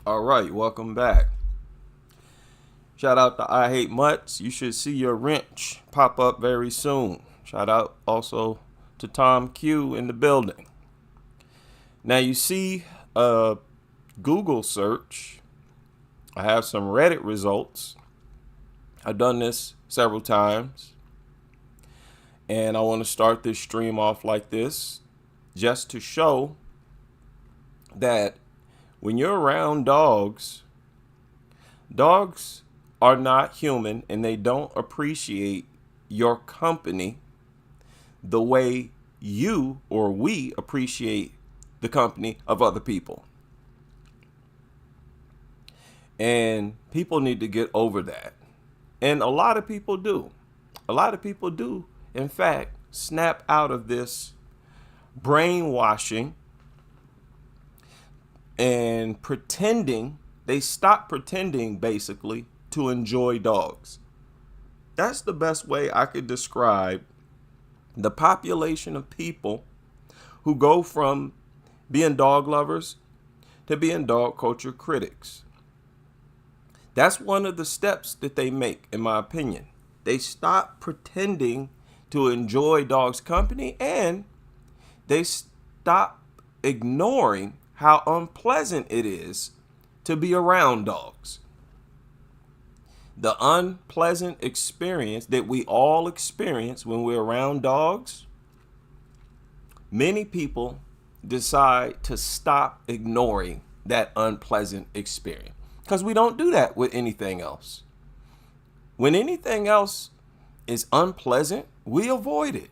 All right, welcome back. Shout out to I Hate Mutts. You should see your wrench pop up very soon. Shout out also to Tom Q in the building. Now you see a Google search. I have some Reddit results. I've done this several times. And I want to start this stream off like this just to show that when you're around dogs, dogs are not human and they don't appreciate your company the way you or we appreciate the company of other people. And people need to get over that. And a lot of people do. A lot of people do, in fact, snap out of this brainwashing and pretending. They stop pretending, basically, to enjoy dogs. That's the best way I could describe the population of people who go from being dog lovers to being dog culture critics. That's one of the steps that they make, in my opinion. They stop pretending to enjoy dogs' company, and they stop ignoring how unpleasant it is to be around dogs. The unpleasant experience that we all experience when we're around dogs, many people decide to stop ignoring that unpleasant experience because we don't do that with anything else. When anything else is unpleasant, we avoid it.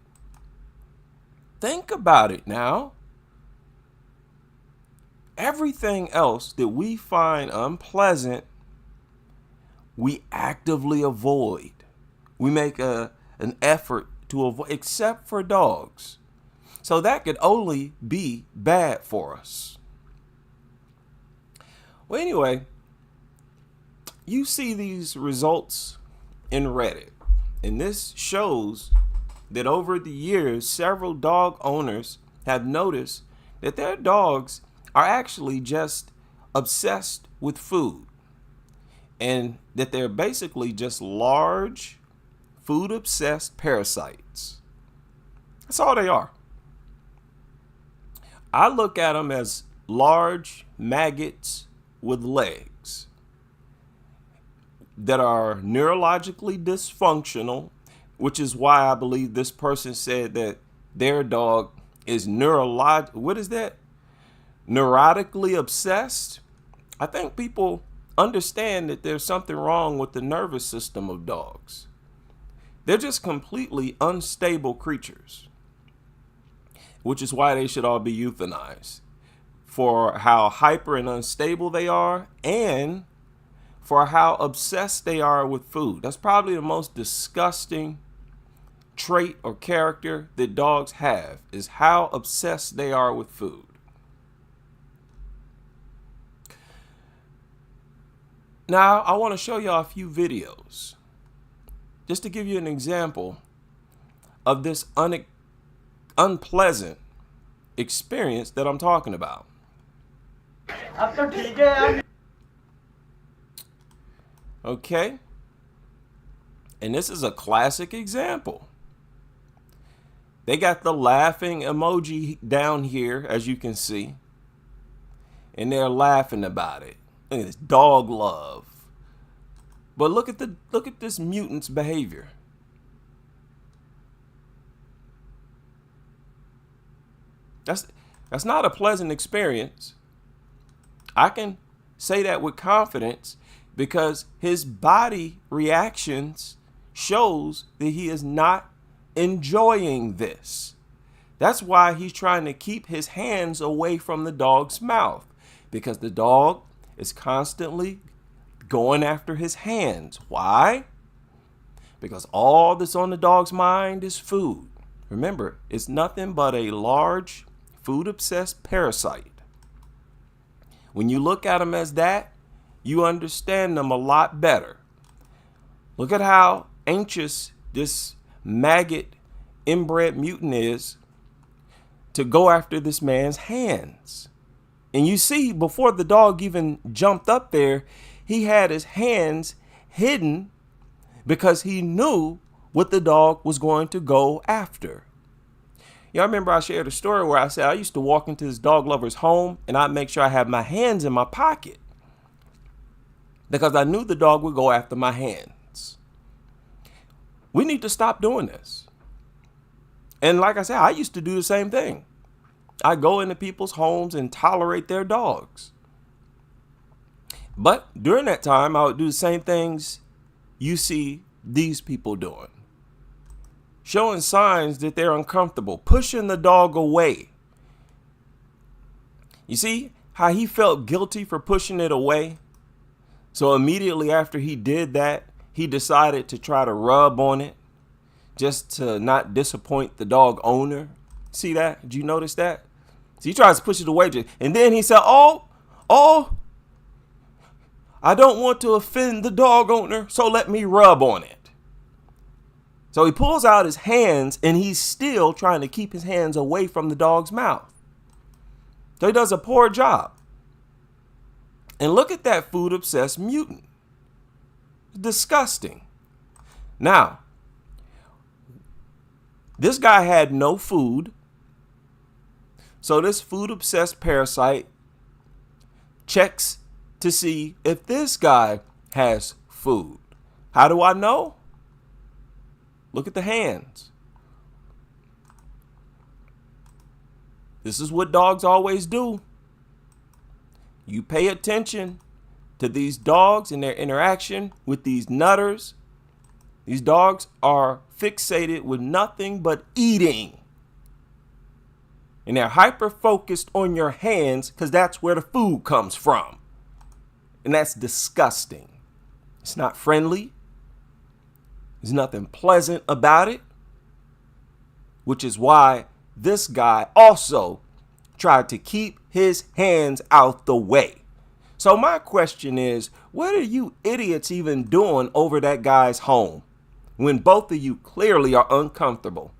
Think about it now. Everything else that we find unpleasant, we actively avoid. We make an effort to avoid, except for dogs. So that could only be bad for us. Well, anyway, you see these results in Reddit, and this shows that over the years, several dog owners have noticed that their dogs are actually just obsessed with food, and that they're basically just large, food-obsessed parasites. That's all they are. I look at them as large maggots with legs that are neurologically dysfunctional, which is why I believe this person said that their dog is neurotically obsessed. I think people understand that there's something wrong with the nervous system of dogs. They're just completely unstable creatures, which is why they should all be euthanized for how hyper and unstable they are and for how obsessed they are with food. That's probably the most disgusting trait or character that dogs have, is how obsessed they are with food. Now, I want to show y'all a few videos just to give you an example of this unpleasant experience that I'm talking about. Okay? And this is a classic example. They got the laughing emoji down here, as you can see, and they're laughing about it. Look at this dog love. But look at this mutant's behavior. That's not a pleasant experience. I can say that with confidence because his body reactions shows that he is not enjoying this. That's why he's trying to keep his hands away from the dog's mouth, because the dog is constantly going after his hands. Why? Because all that's on the dog's mind is food. Remember, it's nothing but a large food-obsessed parasite. When you look at them as that, you understand them a lot better. Look at how anxious this maggot inbred mutant is to go after this man's hands. And you see, before the dog even jumped up there, he had his hands hidden because he knew what the dog was going to go after. Y'all remember I shared a story where I said I used to walk into this dog lover's home and I'd make sure I had my hands in my pocket because I knew the dog would go after my hands. We need to stop doing this. And like I said, I used to do the same thing. I go into people's homes and tolerate their dogs. But during that time, I would do the same things you see these people doing. Showing signs that they're uncomfortable, pushing the dog away. You see how he felt guilty for pushing it away? So immediately after he did that, he decided to try to rub on it just to not disappoint the dog owner. See that? Did you notice that? So he tries to push it away. And then he said, oh, I don't want to offend the dog owner, so let me rub on it. So he pulls out his hands and he's still trying to keep his hands away from the dog's mouth. So he does a poor job. And look at that food obsessed mutant. Disgusting. Now, this guy had no food. So this food obsessed parasite checks to see if this guy has food. How do I know? Look at the hands. This is what dogs always do. You pay attention to these dogs and their interaction with these nutters. These dogs are fixated with nothing but eating. And they're hyper focused on your hands because that's where the food comes from. And that's disgusting. It's not friendly. There's nothing pleasant about it, which is why this guy also tried to keep his hands out the way. So my question is, what are you idiots even doing over that guy's home when both of you clearly are uncomfortable?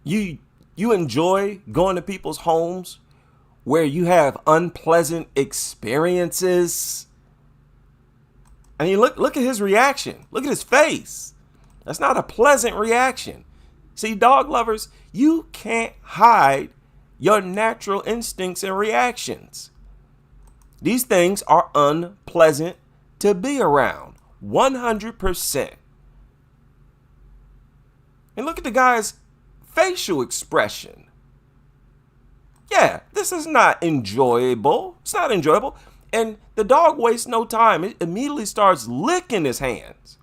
You enjoy going to people's homes where you have unpleasant experiences. I mean, look at his reaction. Look at his face. That's not a pleasant reaction. See, dog lovers, you can't hide your natural instincts and reactions. These things are unpleasant to be around. 100%. And look at the guy's facial expression. Yeah, this is not enjoyable. It's not enjoyable. And the dog wastes no time. It immediately starts licking his hands.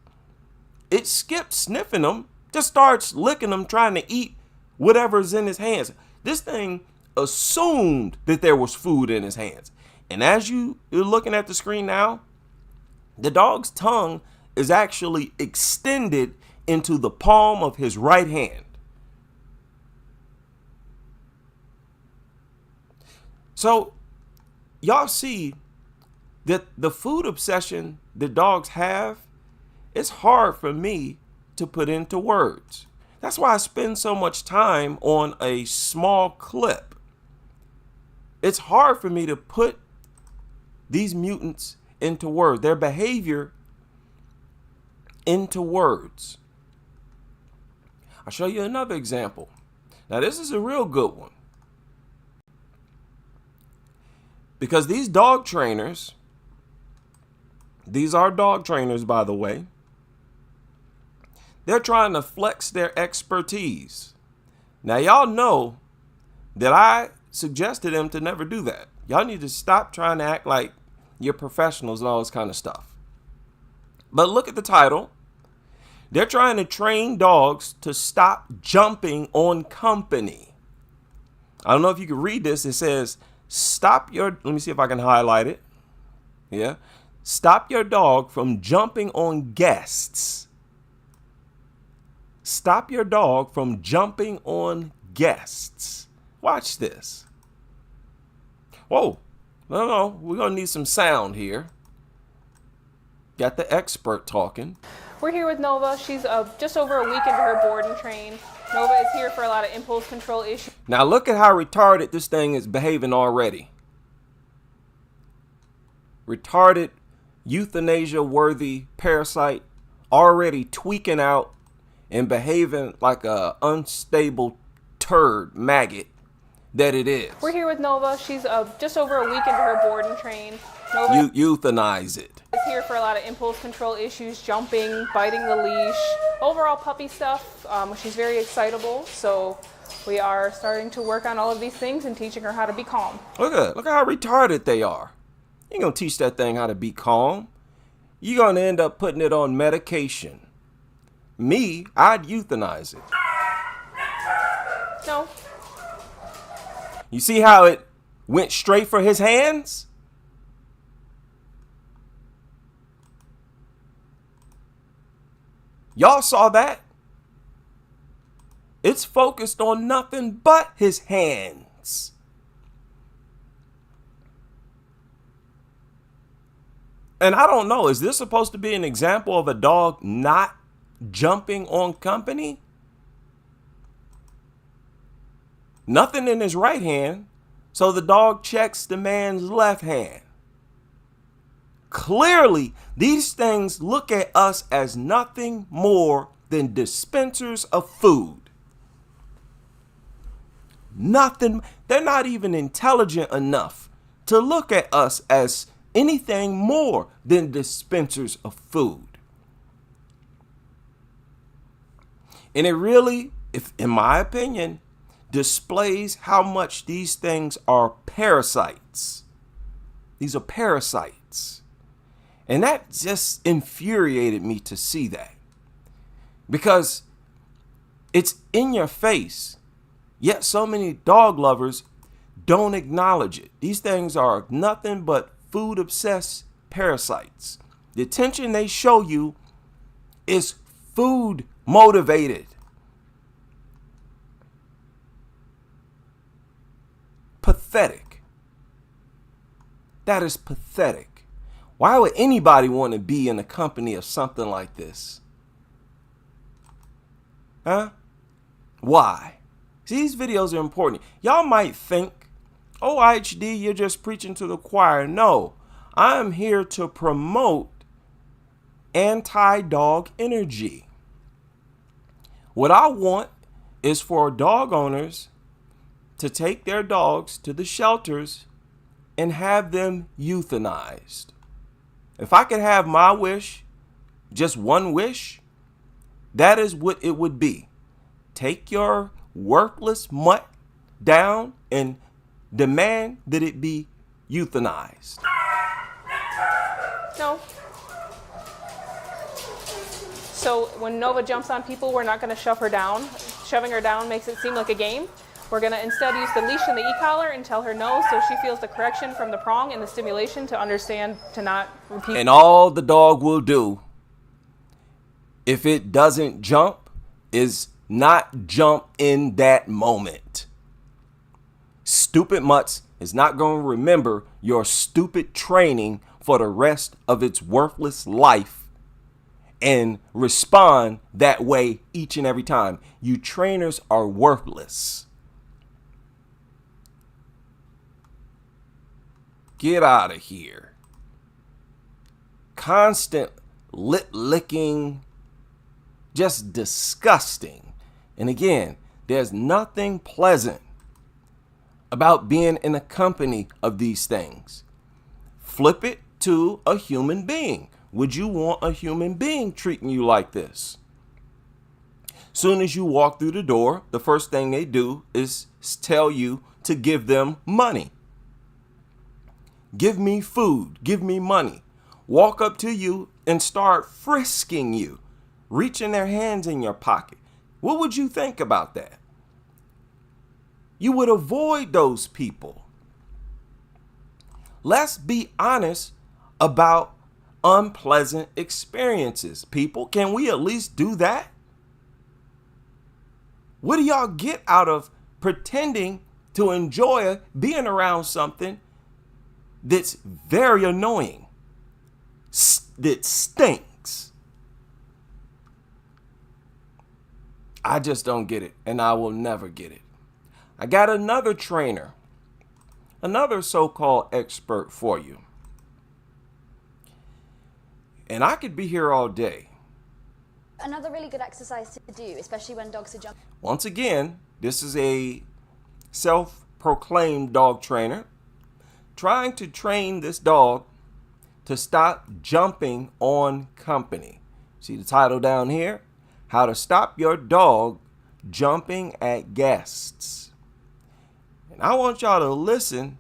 It skips sniffing them, just starts licking them, trying to eat whatever's in his hands. This thing assumed that there was food in his hands. And as you're looking at the screen now, the dog's tongue is actually extended into the palm of his right hand. So y'all see that the food obsession that dogs have, it's hard for me to put into words. That's why I spend so much time on a small clip. It's hard for me to put these mutants into words, their behavior into words. I'll show you another example. Now, this is a real good one. Because these dog trainers, these are dog trainers, by the way, they're trying to flex their expertise. Now, y'all know that I suggested them to never do that. Y'all need to stop trying to act like you're professionals and all this kind of stuff. But look at the title. They're trying to train dogs to stop jumping on company. I don't know if you can read this. It says, let me see if I can highlight it. Yeah. Stop your dog from jumping on guests. Stop your dog from jumping on guests. Watch this. Whoa. No. We're going to need some sound here. Got the expert talking. We're here with Nova. She's just over a week into her board and train. Nova is here for a lot of impulse control issues. Now look at how retarded this thing is behaving already. Retarded, euthanasia-worthy parasite already tweaking out and behaving like a unstable turd maggot that it is. We're here with Nova. She's just over a week into her board and train. Nova Euthanize it. is here for a lot of impulse control issues, jumping, biting the leash, overall puppy stuff. She's very excitable, so we are starting to work on all of these things and teaching her how to be calm. Look how retarded they are. You ain't gonna teach that thing how to be calm. You're gonna end up putting it on medication. Me, I'd euthanize it. No. You see how it went straight for his hands? Y'all saw that? It's focused on nothing but his hands. And I don't know, is this supposed to be an example of a dog not jumping on company? Nothing in his right hand, so the dog checks the man's left hand. Clearly, these things look at us as nothing more than dispensers of food. Nothing, they're not even intelligent enough to look at us as anything more than dispensers of food. And it really, if in my opinion, displays how much these things are parasites. These are parasites. And that just infuriated me to see that. Because it's in your face. Yet so many dog lovers don't acknowledge it. These things are nothing but food-obsessed parasites. The attention they show you is food-motivated. Pathetic. That is pathetic. Why would anybody want to be in the company of something like this? Huh? Why? See, these videos are important. Y'all might think, oh, IHD, you're just preaching to the choir. No, I'm here to promote anti-dog energy. What I want is for dog owners to take their dogs to the shelters and have them euthanized. If I could have my wish, just one wish, that is what it would be. Take your worthless mutt down and demand that it be euthanized. No. So when Nova jumps on people, we're not going to shove her down. Shoving her down makes it seem like a game. We're going to instead use the leash and the e-collar and tell her no, so she feels the correction from the prong and the stimulation to understand to not repeat. And all the dog will do, if it doesn't jump, is not jump in that moment. Stupid mutts is not going to remember your stupid training for the rest of its worthless life and respond that way each and every time. You trainers are worthless. Get out of here. Constant lip licking, just disgusting. And again, there's nothing pleasant about being in the company of these things. Flip it to a human being. Would you want a human being treating you like this? Soon as you walk through the door, the first thing they do is tell you to give them money. Give me food, give me money. Walk up to you and start frisking you, reaching their hands in your pocket. What would you think about that? You would avoid those people. Let's be honest about unpleasant experiences. People, can we at least do that? What do y'all get out of pretending to enjoy being around something that's very annoying, that stinks? I just don't get it, and I will never get it. I got another trainer, another so-called expert for you. And I could be here all day. Another really good exercise to do, especially when dogs are jumping. Once again, this is a self-proclaimed dog trainer trying to train this dog to stop jumping on company. See the title down here? How to stop your dog jumping at guests. And I want y'all to listen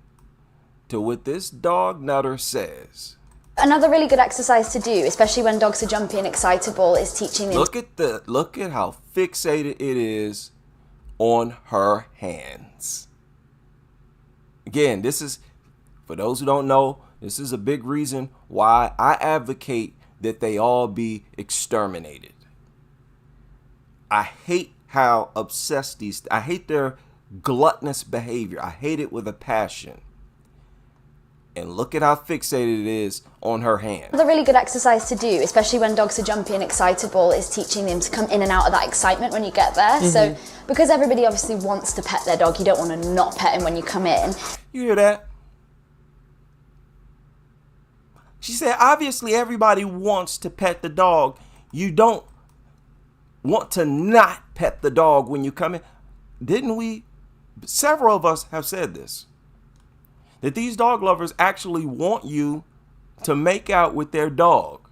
to what this dog nutter says. Another really good exercise to do, especially when dogs are jumpy and excitable, is teaching them. Look at how fixated it is on her hands. Again, this is, for those who don't know, this is a big reason why I advocate that they all be exterminated. I hate how obsessed I hate their gluttonous behavior. I hate it with a passion. And look at how fixated it is on her hand. Another really good exercise to do, especially when dogs are jumpy and excitable, is teaching them to come in and out of that excitement when you get there. So because everybody obviously wants to pet their dog, you don't want to not pet him when you come in. You hear that? She said, obviously everybody wants to pet the dog. You don't want to not pet the dog when you come in. Didn't we? Several of us have said this. That these dog lovers actually want you to make out with their dog.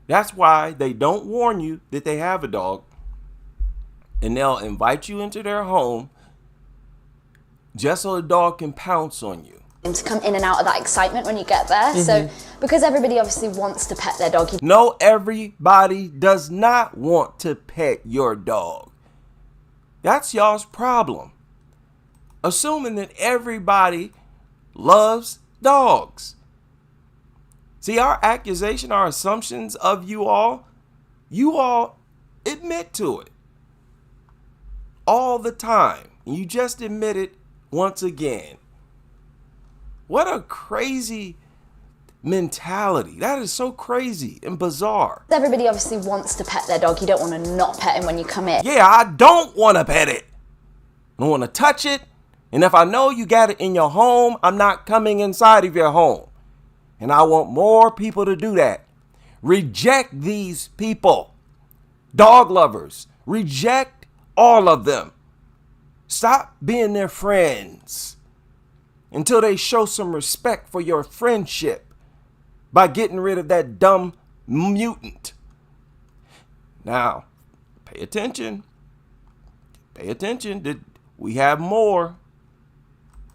That's why they don't warn you that they have a dog. And they'll invite you into their home just so the dog can pounce on you. To come in and out of that excitement when you get there. So because everybody obviously wants to pet their dog. No, everybody does not want to pet your dog. That's y'all's problem. Assuming that everybody loves dogs. See, our accusation, our assumptions of you all admit to it all the time. You just admit it once again. What a crazy mentality. That is so crazy and bizarre. Everybody obviously wants to pet their dog. You don't want to not pet him when you come in. Yeah, I don't want to pet it. I don't want to touch it. And if I know you got it in your home, I'm not coming inside of your home. And I want more people to do that. Reject these people. Dog lovers. Reject all of them. Stop being their friends until they show some respect for your friendship by getting rid of that dumb mutant. Now, pay attention. Pay attention. We have more.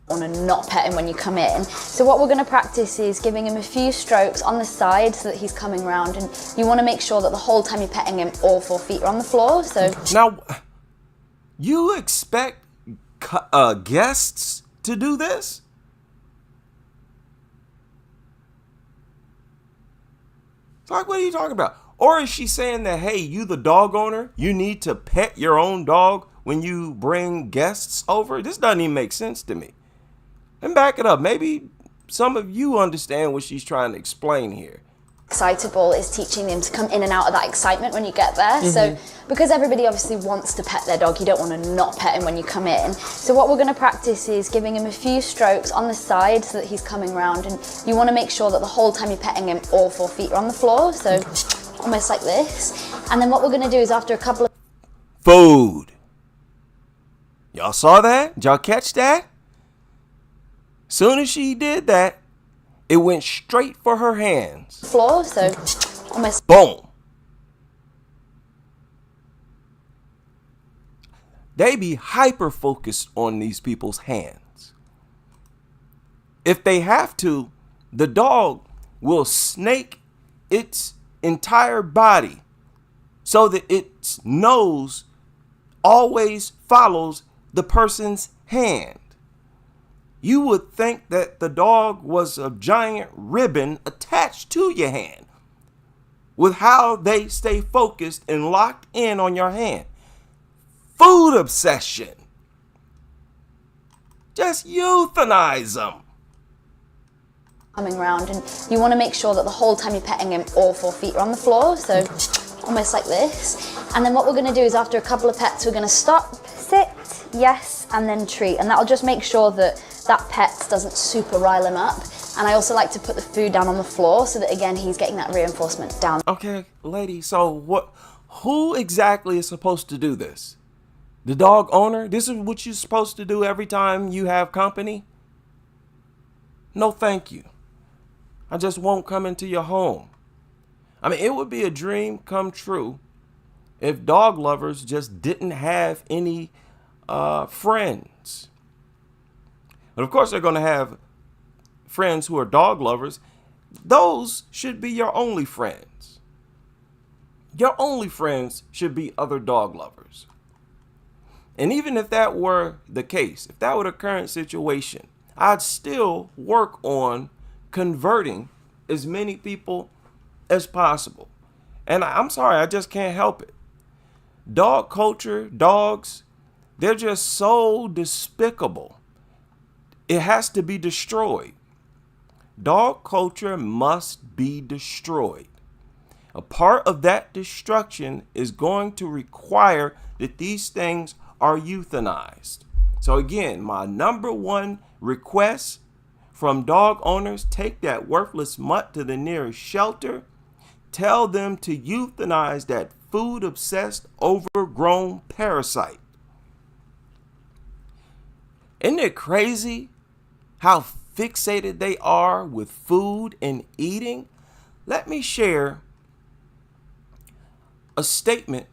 Want to not pet him when you come in. So what we're going to practice is giving him a few strokes on the side so that he's coming round, and you want to make sure that the whole time you're petting him, all 4 feet are on the floor. So now, you expect guests to do this? Like, what are you talking about? Or is she saying that, hey, you the dog owner, you need to pet your own dog when you bring guests over? This doesn't even make sense to me. And back it up. Maybe some of you understand what she's trying to explain here. Excitable is teaching them to come in and out of that excitement when you get there. So because everybody obviously wants to pet their dog, you don't want to not pet him when you come in. So what we're going to practice is giving him a few strokes on the side so that he's coming round, and you want to make sure that the whole time you're petting him, all 4 feet are on the floor. So almost like this. And then what we're going to do is after a couple of... Food. Y'all saw that? Did y'all catch that? Soon as she did that, it went straight for her hands. Floor, so almost... Boom. They be hyper-focused on these people's hands. If they have to, the dog will snake its entire body so that its nose always follows the person's hand. You would think that the dog was a giant ribbon attached to your hand with how they stay focused and locked in on your hand. Food obsession. Just euthanize them. Coming round, and you want to make sure that the whole time you're petting him, all 4 feet are on the floor. So almost like this. And then what we're gonna do is after a couple of pets, we're gonna stop, sit, yes, and then treat. And that'll just make sure that that pet doesn't super rile him up. And I also like to put the food down on the floor so that, again, he's getting that reinforcement down. Okay, lady, so who exactly is supposed to do this? The dog owner? This is what you're supposed to do every time you have company? No, thank you. I just won't come into your home. I mean, it would be a dream come true if dog lovers just didn't have any friends. But of course, they're going to have friends who are dog lovers. Those should be your only friends. Your only friends should be other dog lovers. And even if that were the case, if that were the current situation, I'd still work on converting as many people as possible. And I'm sorry, I just can't help it. Dog culture, dogs, they're just so despicable. It has to be destroyed. Dog culture must be destroyed. A part of that destruction is going to require that these things are euthanized. So again, my number one request from dog owners, take that worthless mutt to the nearest shelter. Tell them to euthanize that food-obsessed, overgrown parasite. Isn't it crazy how fixated they are with food and eating? Let me share a statement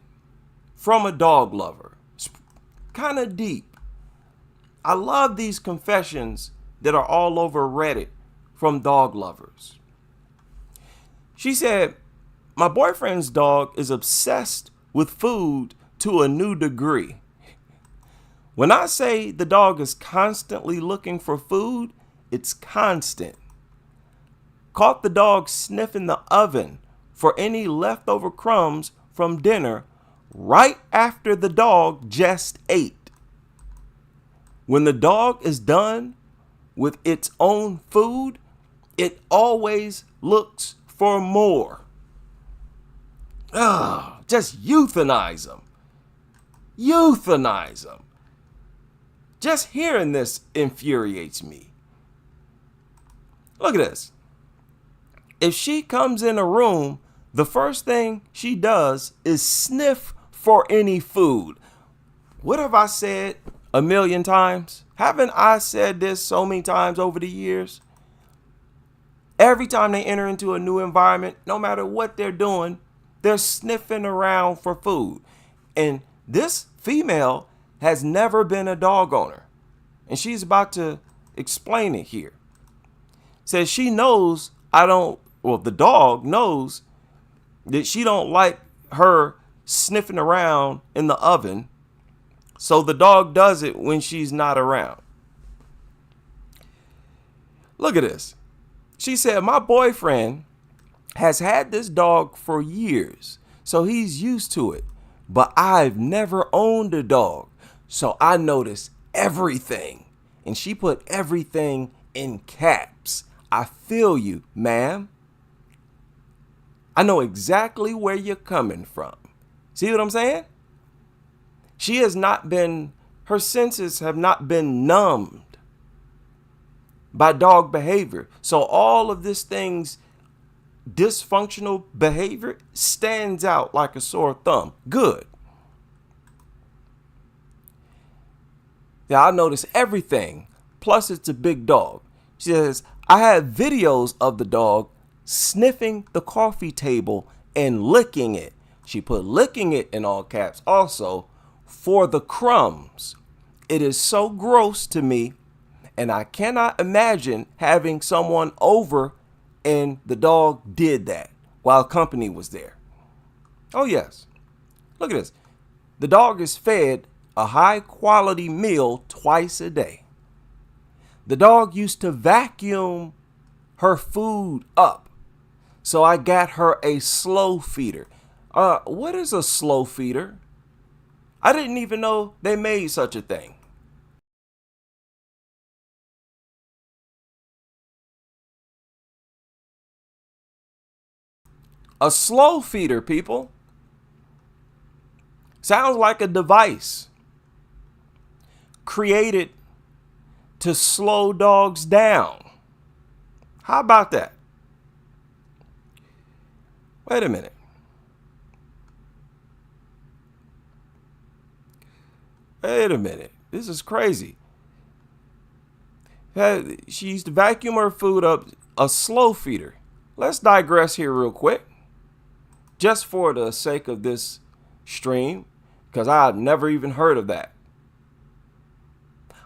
from a dog lover. It's kind of deep. I love these confessions that are all over Reddit from dog lovers. She said, my boyfriend's dog is obsessed with food to a new degree. When I say the dog is constantly looking for food, it's constant. Caught the dog sniffing the oven for any leftover crumbs from dinner right after the dog just ate. When the dog is done with its own food, it always looks for more. Just euthanize them. Euthanize them. Just hearing this infuriates me. Look at this. If she comes in a room, the first thing she does is sniff for any food. What have I said a million times? Haven't I said this so many times over the years? Every time they enter into a new environment, no matter what they're doing, they're sniffing around for food. And this female has never been a dog owner. And she's about to explain it here. Says she knows the dog knows that she don't like her sniffing around in the oven. So the dog does it when she's not around. Look at this. She said, my boyfriend has had this dog for years, so he's used to it. But I've never owned a dog, so I notice everything. And she put everything in caps. I feel you, ma'am. I know exactly where you're coming from. See what I'm saying? Her senses have not been numbed by dog behavior. So all of this thing's dysfunctional behavior stands out like a sore thumb. Good. Yeah, I notice everything. Plus, it's a big dog. She says, I have videos of the dog sniffing the coffee table and licking it. She put licking it in all caps also for the crumbs. It is so gross to me, and I cannot imagine having someone over and the dog did that while company was there. Oh, yes. Look at this. The dog is fed a high quality meal twice a day. The dog used to vacuum her food up. So I got her a slow feeder. What is a slow feeder? I didn't even know they made such a thing. A slow feeder, people. Sounds like a device created to slow dogs down. How about that? Wait a minute. Wait a minute. This is crazy. She used to vacuum her food up, a slow feeder. Let's digress here real quick, just for the sake of this stream, because I've never even heard of that.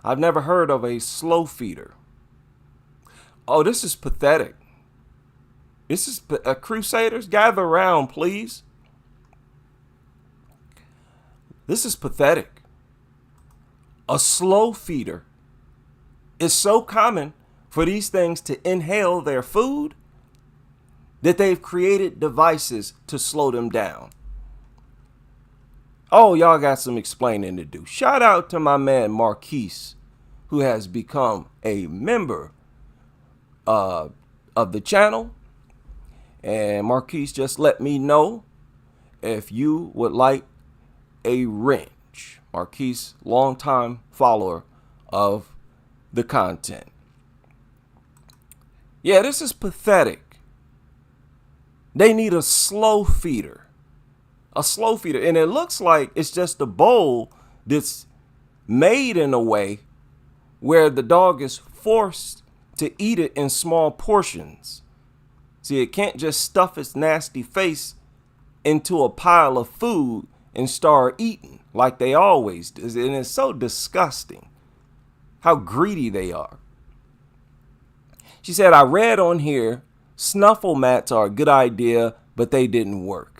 I've never heard of a slow feeder. Oh, this is pathetic. This is Crusaders, gather around, please. This is pathetic. A slow feeder is so common for these things to inhale their food that they've created devices to slow them down. Oh, y'all got some explaining to do. Shout out to my man Marquise, who has become a member of the channel. And Marquise just let me know if you would like a wrench. Marquise, longtime follower of the content. Yeah, this is pathetic. They need a slow feeder. A slow feeder. And it looks like it's just a bowl that's made in a way where the dog is forced to eat it in small portions. See, it can't just stuff its nasty face into a pile of food and start eating like they always do. And it's so disgusting how greedy they are. She said, I read on here, snuffle mats are a good idea, but they didn't work.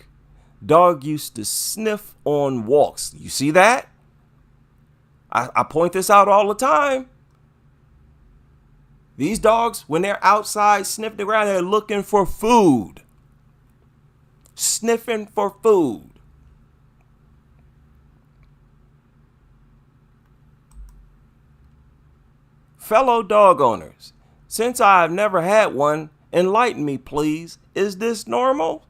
Dog used to sniff on walks. You see that? I point this out all the time. These dogs, when they're outside sniffing around, they're looking for food. Sniffing for food. Fellow dog owners, since I've never had one, enlighten me, please. Is this normal?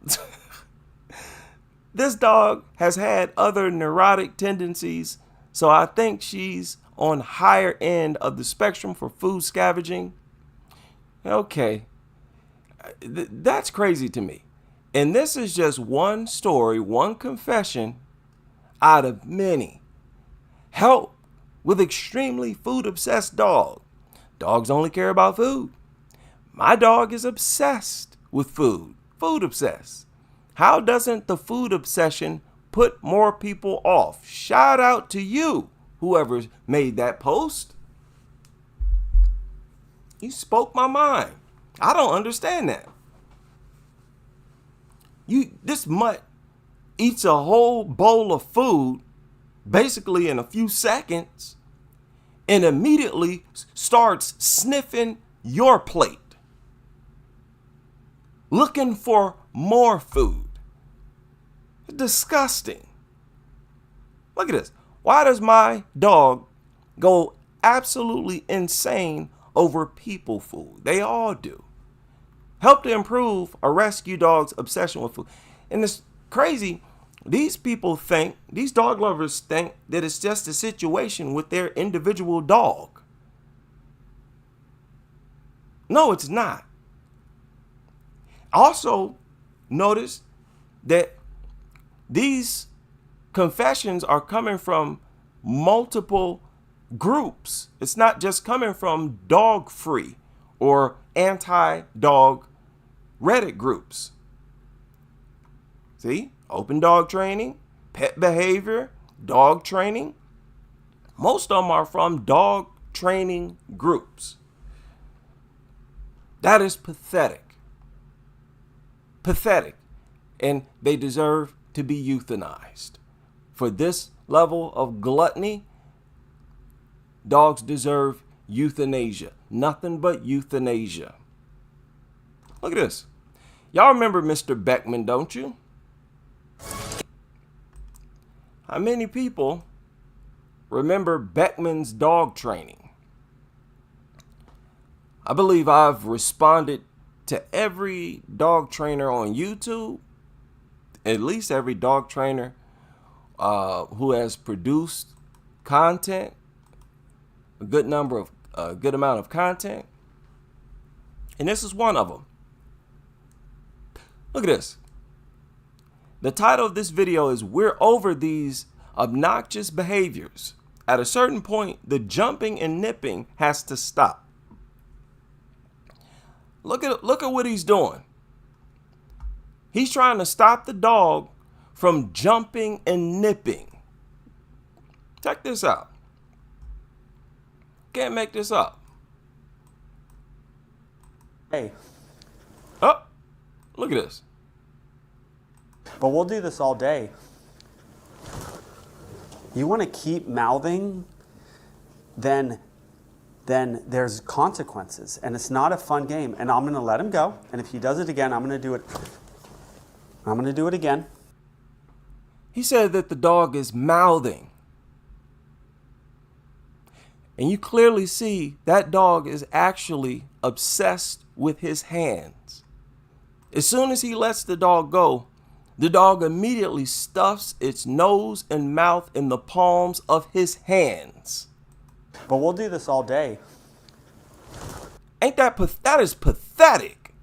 This dog has had other neurotic tendencies, so I think she's on higher end of the spectrum for food scavenging. Okay, that's crazy to me. And this is just one story, one confession out of many. Help with extremely food obsessed dog. Dogs only care about food. My dog is obsessed with food, food obsessed. How doesn't the food obsession put more people off? Shout out to you, whoever made that post. You spoke my mind. I don't understand that. This mutt eats a whole bowl of food basically in a few seconds and immediately starts sniffing your plate, looking for more food. It's disgusting. Look at this. Why does my dog go absolutely insane over people food? They all do. Help to improve a rescue dog's obsession with food. And it's crazy. These people think, these dog lovers think that it's just a situation with their individual dog. No, it's not. Also, notice that these confessions are coming from multiple groups. It's not just coming from dog free or anti-dog Reddit groups. See? Open dog training, pet behavior, dog training. Most of them are from dog training groups. That is pathetic. Pathetic. And they deserve to be euthanized. For this level of gluttony, dogs deserve euthanasia. Nothing but euthanasia. Look at this. Y'all remember Mr. Beckman, don't you? How many people remember Beckman's dog training? I believe I've responded to every dog trainer on YouTube, at least every dog trainer who has produced content, a good amount of content, and this is one of them. Look at this. The title of this video is "We're Over These Obnoxious Behaviors. At a certain point, the jumping and nipping has to stop." Look at what he's doing. He's trying to stop the dog from jumping and nipping. Check this out. Can't make this up. Hey. Oh, look at this. But we'll do this all day. You want to keep mouthing, then there's consequences. And it's not a fun game. And I'm going to let him go. And if he does it again, I'm going to do it. I'm going to do it again. He said that the dog is mouthing. And you clearly see that dog is actually obsessed with his hands. As soon as he lets the dog go, the dog immediately stuffs its nose and mouth in the palms of his hands. But we'll do this all day. Ain't that that is pathetic.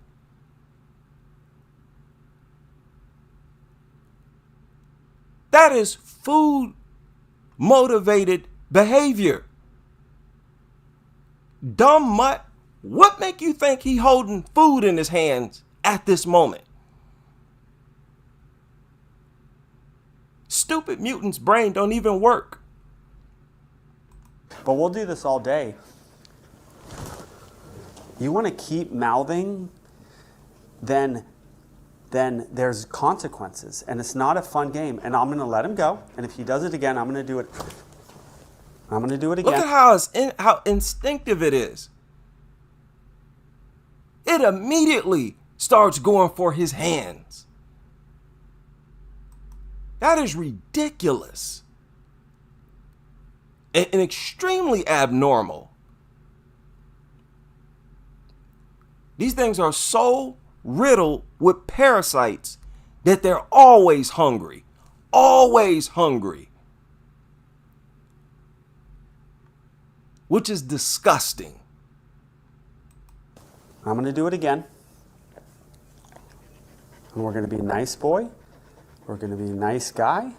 That is food motivated behavior. Dumb mutt, what make you think he holding food in his hands at this moment? Stupid mutant's brain don't even work. But we'll do this all day. You want to keep mouthing, then there's consequences. And it's not a fun game. And I'm going to let him go. And if he does it again, I'm going to do it. I'm going to do it again. Look at how instinctive it is. It immediately starts going for his hands. That is ridiculous and extremely abnormal. These things are so riddled with parasites that they're always hungry. Always hungry. Which is disgusting. I'm going to do it again. And we're going to be a nice boy. We're going to be a nice guy.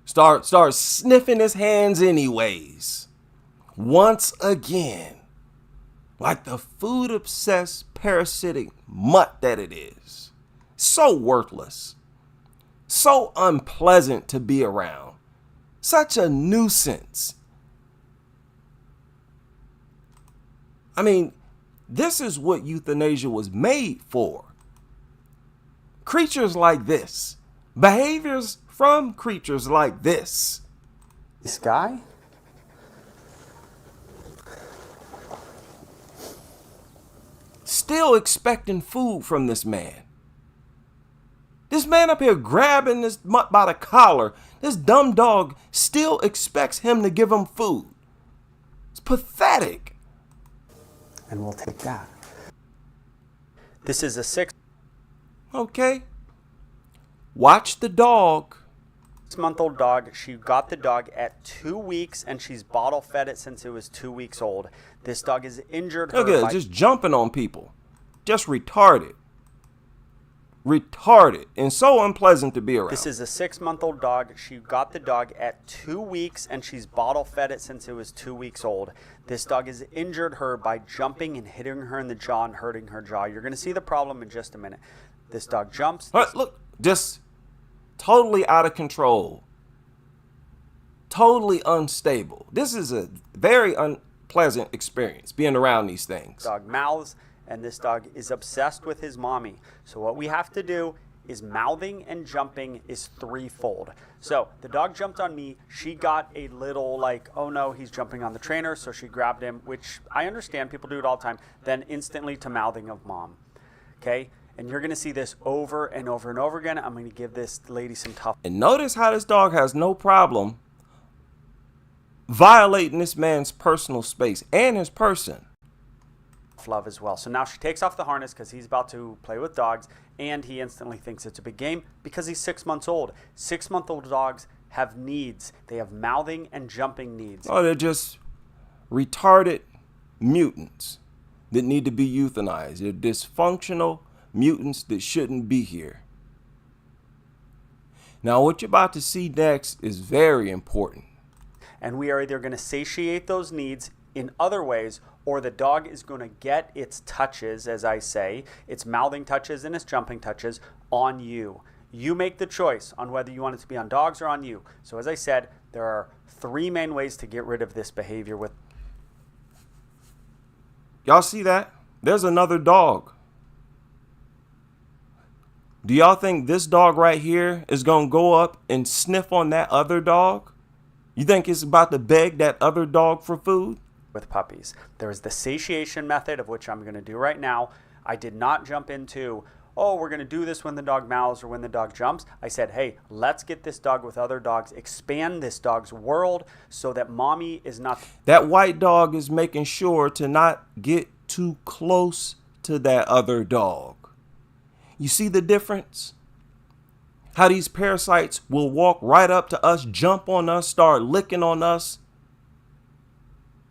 Start sniffing his hands anyways. Once again. Like the food-obsessed parasitic mutt that it is. So worthless. So unpleasant to be around. Such a nuisance. I mean, this is what euthanasia was made for. Creatures like this. Behaviors from creatures like this. This guy? Still expecting food from this man. This man up here grabbing this mutt by the collar. This dumb dog still expects him to give him food. It's pathetic. And we'll take that. This is a 6. Okay. Watch the dog. 6-month-old dog. She got the dog at 2 weeks and she's bottle fed it since it was 2 weeks old. This dog is injured. Look at it, just jumping on people. Just retarded. Retarded and so unpleasant to be around. This is a 6-month-old dog. She got the dog at 2 weeks and she's bottle fed it since it was 2 weeks old. This dog has injured her by jumping and hitting her in the jaw and hurting her jaw. You're going to see the problem in just a minute. This dog jumps. Look, just totally out of control. Totally unstable. This is a very unpleasant experience being around these things. Dog mouths. And this dog is obsessed with his mommy. So what we have to do is mouthing and jumping is threefold. So the dog jumped on me. She got a little like, oh no, he's jumping on the trainer. So she grabbed him, which I understand. People do it all the time. Then instantly to mouthing of mom. Okay? And you're going to see this over and over and over again. I'm going to give this lady some tough. And notice how this dog has no problem violating this man's personal space and his person. love as well. So now she takes off the harness because he's about to play with dogs, and he instantly thinks it's a big game because he's 6 months old. 6-month-old dogs have needs. They have mouthing and jumping needs. Oh, they're just retarded mutants that need to be euthanized. They're dysfunctional mutants that shouldn't be here. Now, what you're about to see next is very important. And we are either going to satiate those needs in other ways, or the dog is going to get its touches, as I say, its mouthing touches and its jumping touches on you. You make the choice on whether you want it to be on dogs or on you. So as I said, there are 3 main ways to get rid of this behavior with. Y'all see that? There's another dog. Do y'all think this dog right here is going to go up and sniff on that other dog? You think it's about to beg that other dog for food? With puppies. There is the satiation method, of which I'm going to do right now. I did not jump into, oh, we're going to do this when the dog mouths or when the dog jumps. I said, hey, let's get this dog with other dogs, expand this dog's world so that mommy is not. That white dog is making sure to not get too close to that other dog. You see the difference? How these parasites will walk right up to us, jump on us, start licking on us.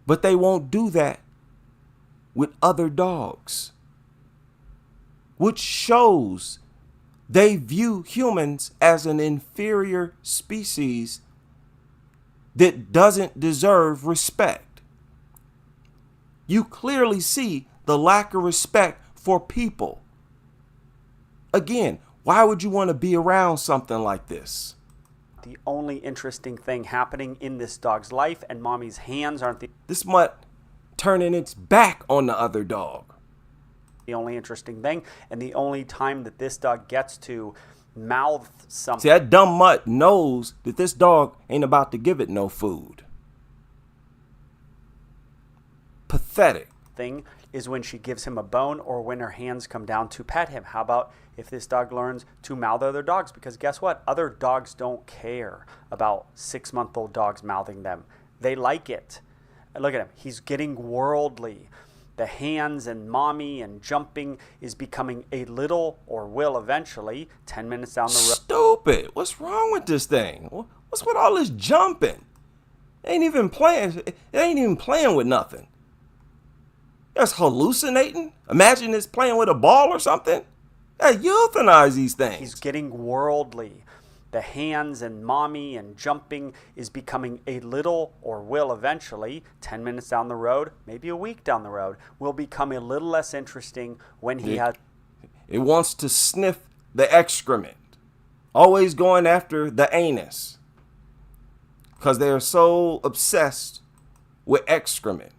But they won't do that with other dogs, which shows they view humans as an inferior species that doesn't deserve respect. You clearly see the lack of respect for people. Again, why would you want to be around something like this? The only interesting thing happening in this dog's life, and mommy's hands aren't This mutt turning its back on the other dog. the only interesting thing, and the only time that this dog gets to mouth something. See, that dumb mutt knows that this dog ain't about to give it no food. Pathetic. Thing is when she gives him a bone or when her hands come down to pet him. How about if this dog learns to mouth other dogs? Because guess what? Other dogs don't care about 6-month-old dogs mouthing them. They like it. And look at him. He's getting worldly. The hands and mommy and jumping is becoming a little, or will eventually, 10 minutes down the road. Stupid. What's wrong with this thing? What's with all this jumping? It ain't even playing. It ain't even playing with nothing. That's hallucinating. Imagine it's playing with a ball or something. Hey, euthanize these things. He's getting worldly. The hands and mommy and jumping is becoming a little, or will eventually, 10 minutes down the road, maybe a week down the road, will become a little less interesting when he has. It wants to sniff the excrement. Always going after the anus. Because they are so obsessed with excrement.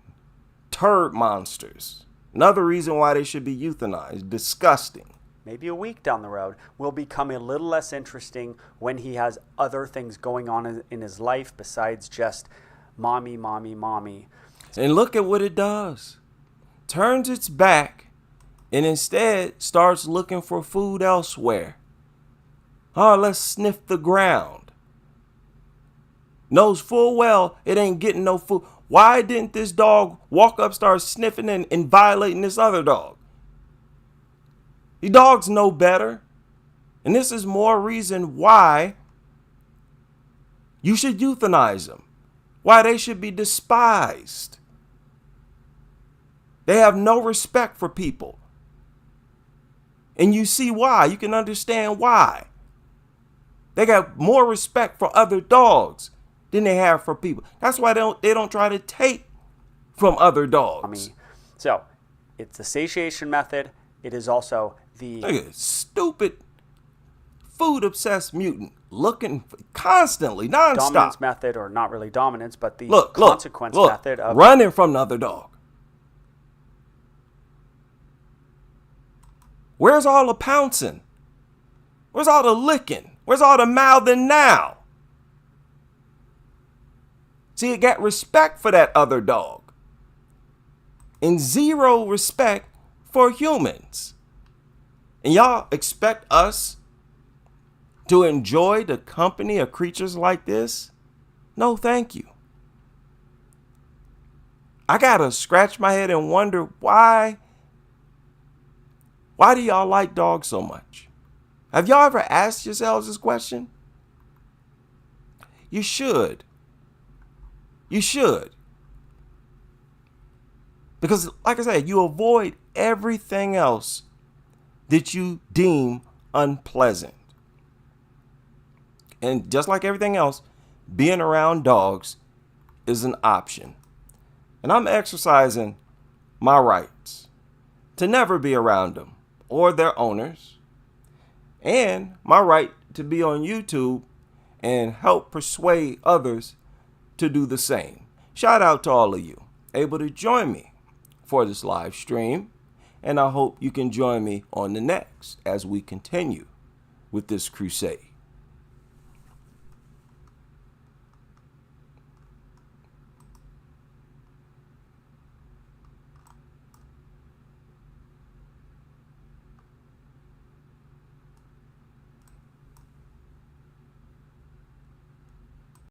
Turd monsters. Another reason why they should be euthanized. Disgusting. Maybe a week down the road, will become a little less interesting when he has other things going on in his life besides just mommy, mommy, mommy. And look at what it does. Turns its back and instead starts looking for food elsewhere. Oh, let's sniff the ground. Knows full well it ain't getting no food. Why didn't this dog walk up, start sniffing and violating this other dog? The dogs know better. And this is more reason why you should euthanize them. Why they should be despised. They have no respect for people. And you see why. You can understand why. They got more respect for other dogs than they have for people. That's why they don't try to take from other dogs. So it's the satiation method. It is also the look at stupid food obsessed mutant looking constantly nonstop. Dominance method, or not really dominance, but the consequence look, method of running from the other dog. Where's all the pouncing? Where's all the licking? Where's all the mouthing now? See, it got respect for that other dog and zero respect for humans. And y'all expect us to enjoy the company of creatures like this? No, thank you. I gotta scratch my head and wonder why do y'all like dogs so much? Have y'all ever asked yourselves this question? You should. You should. Because, like I said, you avoid everything else that you deem unpleasant. And just like everything else, being around dogs is an option. And I'm exercising my rights to never be around them or their owners, and my right to be on YouTube and help persuade others to do the same. Shout out to all of you able to join me for this live stream, and I hope you can join me on the next as we continue with this crusade.